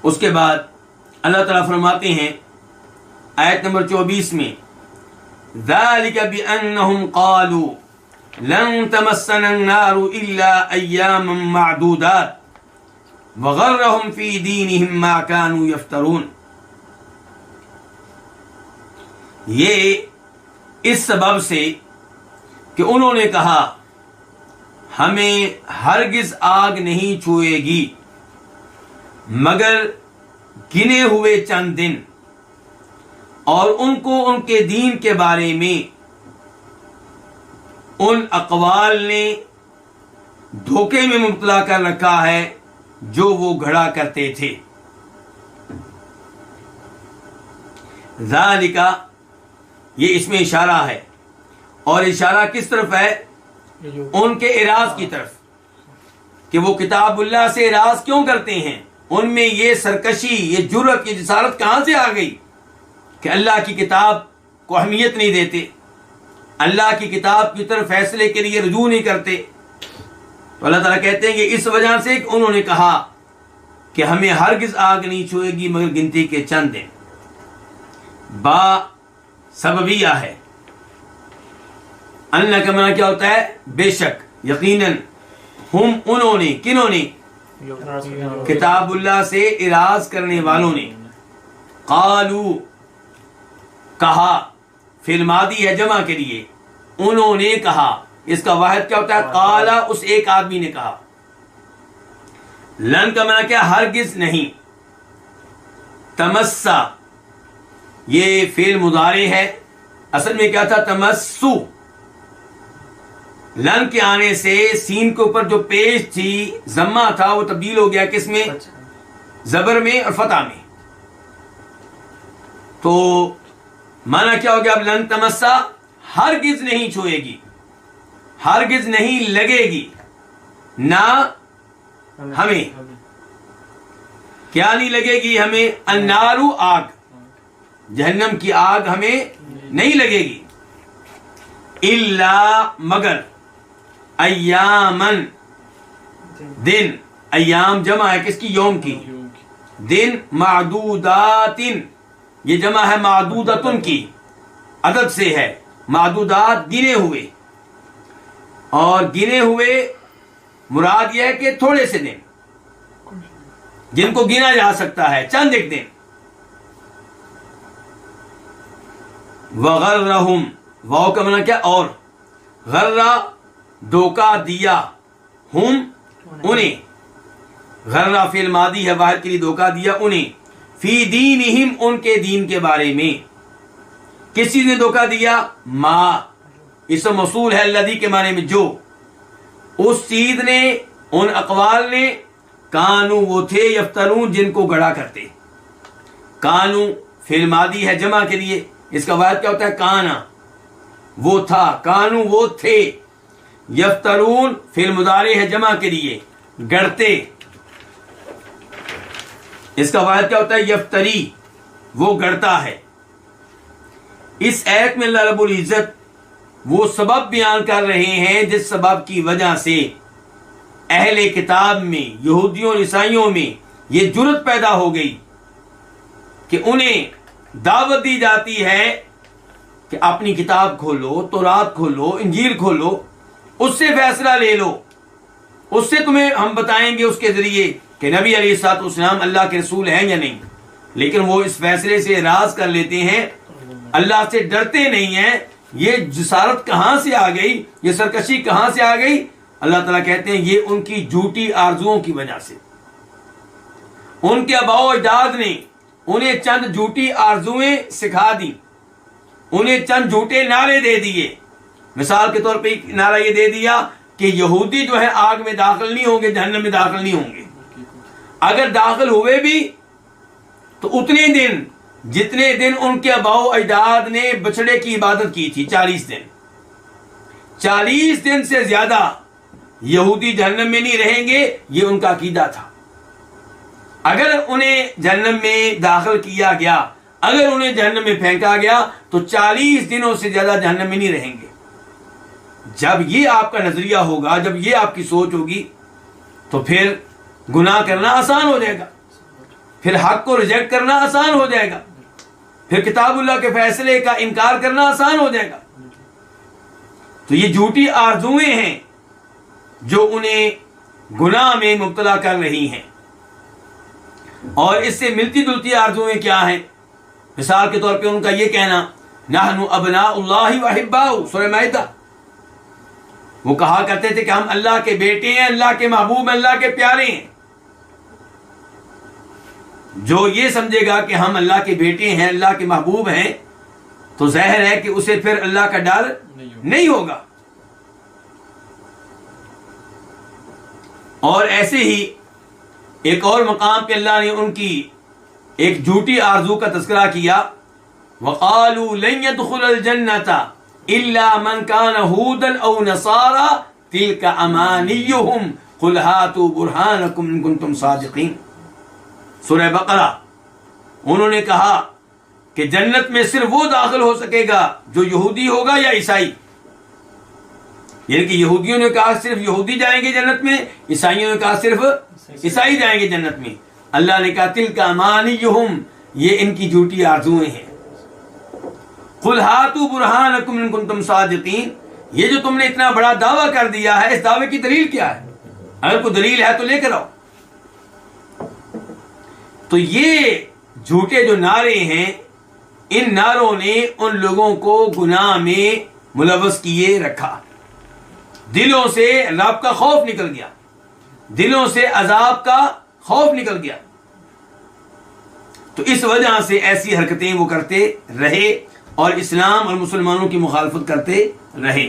اس کے بعد اللہ تعالیٰ فرماتے ہیں آیت نمبر 24 میں ذَلِكَ بِأَنَّهُمْ قَالُوا لَن تَمَسَّنَا النَّارُ إِلَّا أَيَّامًا مَّعْدُودَاتٍ وَغَرَّهُمْ فِي دِينِهِمْ مَا كَانُوا يَفْتَرُونَ. یہ اس سبب سے کہ انہوں نے کہا ہمیں ہرگز آگ نہیں چھوئے گی مگر گنے ہوئے چند دن، اور ان کو ان کے دین کے بارے میں ان اقوال نے دھوکے میں مبتلا کر رکھا ہے جو وہ گھڑا کرتے تھے. ذالک، یہ اس میں اشارہ ہے، اور اشارہ کس طرف ہے؟ ان کے اعراض کی طرف، کہ وہ کتاب اللہ سے اعراض کیوں کرتے ہیں. ان میں یہ سرکشی، یہ جرأت، یہ جسارت کہاں سے آ گئی کہ اللہ کی کتاب کو اہمیت نہیں دیتے، اللہ کی کتاب کی طرف فیصلے کے لیے رجوع نہیں کرتے. تو اللہ تعالیٰ کہتے ہیں کہ اس وجہ سے کہ انہوں نے کہا کہ ہمیں ہرگز آگ نہیں چھوئے گی مگر گنتی کے چند دن. با سببیہ ہے. اللہ کا معنی کیا ہوتا ہے؟ بے شک، یقیناً، ہم انہوں نے، کنہوں نے؟ کتاب اللہ سے اعراض کرنے والوں نے. قالو، کہا، فعل ماضی ہے جمع کے لیے، انہوں نے کہا. اس کا واحد کیا ہوتا ہے؟ قالا، اس ایک آدمی نے کہا. لن کا معنی کیا؟ ہرگز نہیں. تمسا، یہ فعل مضارع ہے، اصل میں کیا تھا؟ تمسو. لن کے آنے سے سین کے اوپر جو پیش تھی ضمہ تھا وہ تبدیل ہو گیا کس میں؟ زبر میں اور فتح میں. تو معنی کیا ہو گیا اب؟ لن تمسا، ہرگز نہیں چھوئے گی، ہرگز نہیں لگے گی، نہ ہمیں. کیا نہیں لگے گی ہمیں؟ النارو، آگ، جہنم کی آگ ہمیں نہیں لگے گی. الا، مگر، ایامن، دن. ایام جمع ہے کس کی؟ یوم کی. دن معدودات، یہ جمع ہے معدودتن کی، عدد سے ہے. معدودات، گنے ہوئے. اور گنے ہوئے مراد یہ ہے کہ تھوڑے سے دن جن کو گنا جا سکتا ہے، چند ایک دن. وغرہم، واو کا معنی کیا؟ اور. غرہ، دھوکہ دیا، ہم، انہیں. غرہ فعل ماضی ہے، واحد کے لیے دھوکہ دیا انہیں. فی دینہم، ان کے دین کے بارے میں. کس چیز نے دھوکہ دیا؟ ما، اسم موصول ہے الذی کے معنی میں جو. اس چیز نے، ان اقوال نے، کانو وہ تھے، یفترون جن کو گڑا کرتے. کانو فعل ماضی ہے جمع کے لیے، اس کا واحد کیا ہوتا ہے؟ کانا، وہ تھا. کانو وہ تھے. یفترون فعل مضارع ہے جمع کے لیے، گڑتے. اس کا واحد کیا ہوتا ہے؟ یفتری، وہ گڑتا ہے. اس آیت میں اللہ رب العزت وہ سبب بیان کر رہے ہیں جس سبب کی وجہ سے اہل کتاب میں، یہودیوں اور عیسائیوں میں یہ جرأت پیدا ہو گئی کہ انہیں دعوت دی جاتی ہے کہ اپنی کتاب کھولو، تورات کھولو، انجیل کھولو، اس سے فیصلہ لے لو، اس سے تمہیں ہم بتائیں گے اس کے ذریعے کہ نبی علیہ الصلوۃ والسلام اللہ کے رسول ہیں یا نہیں. لیکن وہ اس فیصلے سے اعراض کر لیتے ہیں، اللہ سے ڈرتے نہیں ہیں. یہ جسارت کہاں سے آ گئی؟ یہ سرکشی کہاں سے آ گئی؟ اللہ تعالیٰ کہتے ہیں یہ ان کی جھوٹی آرزوؤں کی وجہ سے. ان کے آباء و اجداد نے انہیں چند جھوٹی آرزویں سکھا دی، انہیں چند جھوٹے نعرے دے دیے. مثال کے طور پہ ایک نعرہ یہ دے دیا کہ یہودی جو ہے آگ میں داخل نہیں ہوں گے، جہنم میں داخل نہیں ہوں گے. اگر داخل ہوئے بھی تو اتنے دن جتنے دن ان کے آباء و اجداد نے بچڑے کی عبادت کی تھی، 40 دن. 40 دن سے زیادہ یہودی جہنم میں نہیں رہیں گے، یہ ان کا عقیدہ تھا. اگر انہیں جہنم میں داخل کیا گیا، اگر انہیں جہنم میں پھینکا گیا تو 40 دنوں سے زیادہ جہنم میں نہیں رہیں گے. جب یہ آپ کا نظریہ ہوگا، جب یہ آپ کی سوچ ہوگی، تو پھر گناہ کرنا آسان ہو جائے گا، پھر حق کو ریجیکٹ کرنا آسان ہو جائے گا، پھر کتاب اللہ کے فیصلے کا انکار کرنا آسان ہو جائے گا۔ تو یہ جھوٹی آرزویں ہیں جو انہیں گناہ میں مبتلا کر رہی ہیں۔ اور اس سے ملتی جلتی آرزویں کیا ہیں؟ مثال کے طور پہ ان کا یہ کہنا نحن ابناء اللہ واحباؤ، سورہ مائدہ، وہ کہا کرتے تھے کہ ہم اللہ کے بیٹے ہیں، اللہ کے محبوب ہیں، اللہ کے پیارے ہیں۔ جو یہ سمجھے گا کہ ہم اللہ کے بیٹے ہیں، اللہ کے محبوب ہیں، تو ظاہر ہے کہ اسے پھر اللہ کا ڈر نہیں ہوگا۔ اور ایسے ہی ایک اور مقام پہ اللہ نے ان کی ایک جھوٹی آرزو کا تذکرہ کیا، وَقَالُوا لَن يَدْخُلَ الْجَنَّةَ إِلَّا مَنْ كَانَ هُودًا أَوْ نَصَارَىٰ تِلْكَ أَمَانِيُّهُمْ قُلْ هَاتُوا بُرْهَانَكُمْ إِن كُنتُمْ صَادِقِينَ۔ سورہ بقرہ۔ انہوں نے کہا کہ جنت میں صرف وہ داخل ہو سکے گا جو یہودی ہوگا یا عیسائی، یعنی کہ یہودیوں نے کہا صرف یہودی جائیں گے جنت میں، عیسائیوں نے کہا صرف عیسائی جائیں گے جنت میں۔ اللہ نے کہا تلک امانیہم، یہ ان کی جھوٹی آرزویں ہیں۔ قل ہاتوا برہانکم ان کنتم صادقین، یہ جو تم نے اتنا بڑا دعویٰ کر دیا ہے، اس دعوے کی دلیل کیا ہے؟ اگر کوئی دلیل ہے تو لے کر آؤ۔ تو یہ جھوٹے جو نعرے ہیں، ان نعروں نے ان لوگوں کو گناہ میں ملوث کیے رکھا، دلوں سے رب کا خوف نکل گیا، دلوں سے عذاب کا خوف نکل گیا۔ تو اس وجہ سے ایسی حرکتیں وہ کرتے رہے اور اسلام اور مسلمانوں کی مخالفت کرتے رہے۔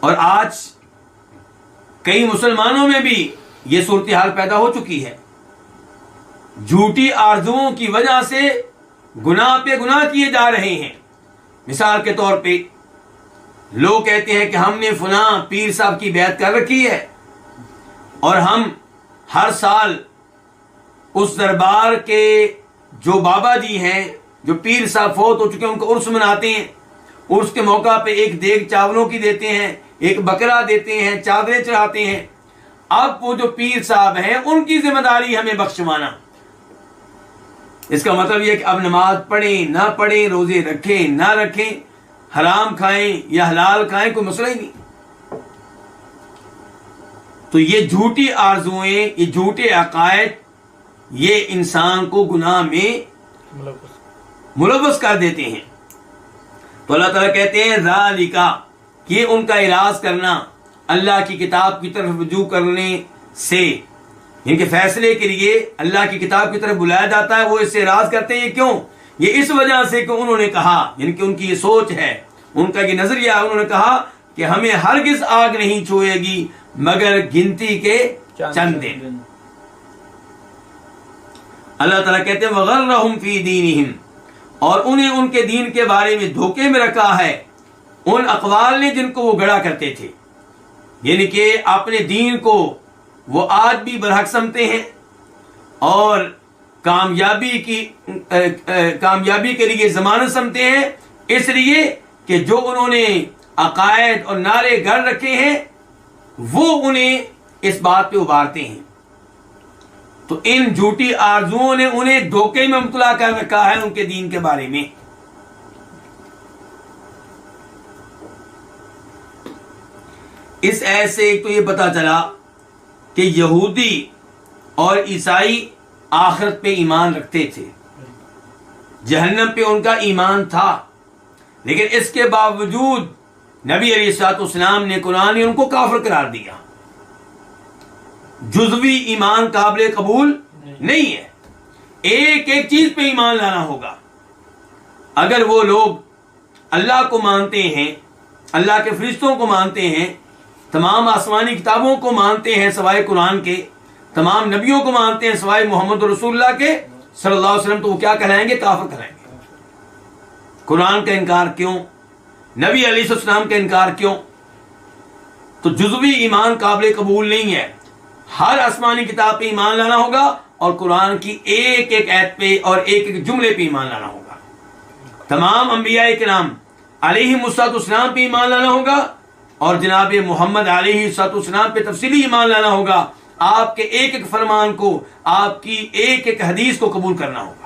اور آج کئی مسلمانوں میں بھی یہ صورتحال پیدا ہو چکی ہے، جھوٹی آرزوؤں کی وجہ سے گناہ پہ گناہ کیے جا رہے ہیں۔ مثال کے طور پہ لوگ کہتے ہیں کہ ہم نے فلاں پیر صاحب کی بیعت کر رکھی ہے اور ہم ہر سال اس دربار کے جو بابا جی ہیں، جو پیر صاحب فوت ہو چکے ہیں، ان کو عرس مناتے ہیں۔ عرس کے موقع پہ ایک دیگ چاولوں کی دیتے ہیں، ایک بکرا دیتے ہیں، چادریں چڑھاتے ہیں۔ اب وہ جو پیر صاحب ہیں ان کی ذمہ داری ہمیں بخشوانا۔ اس کا مطلب یہ کہ اب نماز پڑھیں نہ پڑھیں، روزے رکھیں نہ رکھیں، حرام کھائیں یا حلال کھائیں، کوئی مسئلہ ہی نہیں۔ تو یہ جھوٹی آرزویں، یہ جھوٹے عقائد، یہ انسان کو گناہ میں ملوث کر دیتے ہیں۔ تو اللہ تعالیٰ کہتے ہیں ذالک، یہ ان کا اعراض کرنا اللہ کی کتاب کی طرف رجوع کرنے سے، ان کے فیصلے کے لیے اللہ کی کتاب کی طرف بلایا جاتا ہے، وہ اس سے اعراض کرتے ہیں۔ یہ کیوں؟ یہ اس وجہ سے کہ انہوں نے کہا، یعنی کہ ان کی یہ سوچ ہے، ان کا یہ نظریہ ہے، انہوں نے کہا کہ ہمیں ہرگز آگ نہیں چھوئے گی مگر گنتی کے چند دن۔ اللہ تعالیٰ کہتے ہیں وَغَرَّهُمْ فِي دِينِهِمْ، اور انہیں ان کے دین کے بارے میں دھوکے میں رکھا ہے ان اقوال نے جن کو وہ گڑا کرتے تھے، یعنی کہ اپنے دین کو وہ آج بھی برحق سمجھتے ہیں اور کامیابی کے لیے ضمانت سمجھتے ہیں، اس لیے کہ جو انہوں نے عقائد اور نعرے گڑھ رکھے ہیں وہ انہیں اس بات پہ ابھارتے ہیں۔ تو ان جھوٹی آرزوؤں نے انہیں دھوکے میں مبتلا کر رکھا ہے ان کے دین کے بارے میں۔ اس ایت سے ایک تو یہ پتا چلا کہ یہودی اور عیسائی آخرت پہ ایمان رکھتے تھے، جہنم پہ ان کا ایمان تھا، لیکن اس کے باوجود نبی علیہ الصلوۃ والسلام نے قرآن نے ان کو کافر قرار دیا۔ جزوی ایمان قابل قبول نہیں ہے، ایک ایک چیز پہ ایمان لانا ہوگا۔ اگر وہ لوگ اللہ کو مانتے ہیں، اللہ کے فرشتوں کو مانتے ہیں، تمام آسمانی کتابوں کو مانتے ہیں سوائے قرآن کے، تمام نبیوں کو مانتے ہیں سوائے محمد رسول اللہ کے صلی اللہ علیہ وسلم، تو وہ کیا کہلائیں گے؟ کافر کہلائیں گے۔ قرآن کا انکار کیوں؟ نبی علیہ السلام کا انکار کیوں؟ تو جزوی ایمان قابل قبول نہیں ہے، ہر آسمانی کتاب پہ ایمان لانا ہوگا اور قرآن کی ایک ایک آیت پہ اور ایک ایک جملے پہ ایمان لانا ہوگا۔ تمام انبیاء کرام علیہم السلام پہ ایمان لانا ہوگا اور جناب محمد علیہ السلام پہ تفصیلی ایمان لانا ہوگا۔ آپ کے ایک ایک فرمان کو، آپ کی ایک ایک حدیث کو قبول کرنا ہوگا۔